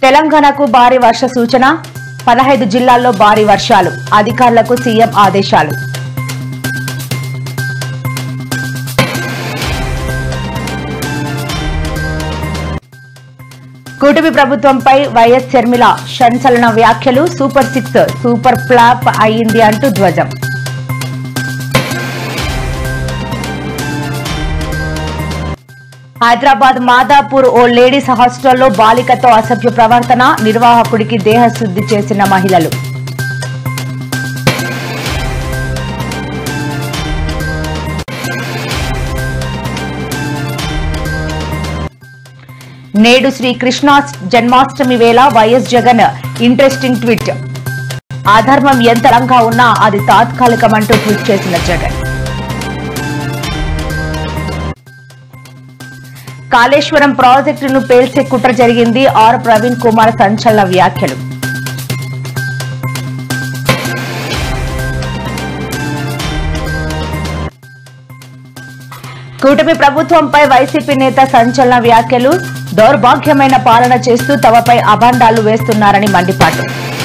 తెలంగాణకు భారీ వర్ష సూచన 15 జిల్లాల్లో భారీ వర్షాలు అధికారులకు సీఎం ఆదేశాలు కూటమి ప్రభుత్వంపై వైఎస్ షర్మిల సంచలన వ్యాఖ్యలు సూపర్ 6 సూపర్ ఫ్లాప్ అయింది అంటూ ధ్వజం హైదరాబాద్ మాదాపూర్ ఓ లేడీస్ హాస్టల్లో బాలికతో అసభ్య ప్రవర్తన నిర్వాహకుడికి దేహశుద్ధి చేసిన మహిళలు నేడు శ్రీ కృష్ణ జన్మాష్టమి వేళ వైఎస్ జగన్ ఇంట్రెస్టింగ్ ట్వీట్ అధర్మం ఎంత రంగా ఉన్నా అది తాత్కాలికమంటూ ట్వీట్ చేసిన జగన్ కాళేశ్వరం ప్రాజెక్టును పేల్చే కుట్ర జరిగింది ఆర్ ప్రవీణ్ కుమార్ సంచలన వ్యాఖ్యలు కూటమి ప్రభుత్వంపై వైసీపీ నేత సంచలన వ్యాఖ్యలు దౌర్భాగ్యమైన పాలన చేస్తూ తమపై అభాండాలు వేస్తున్నారని మండిపాటు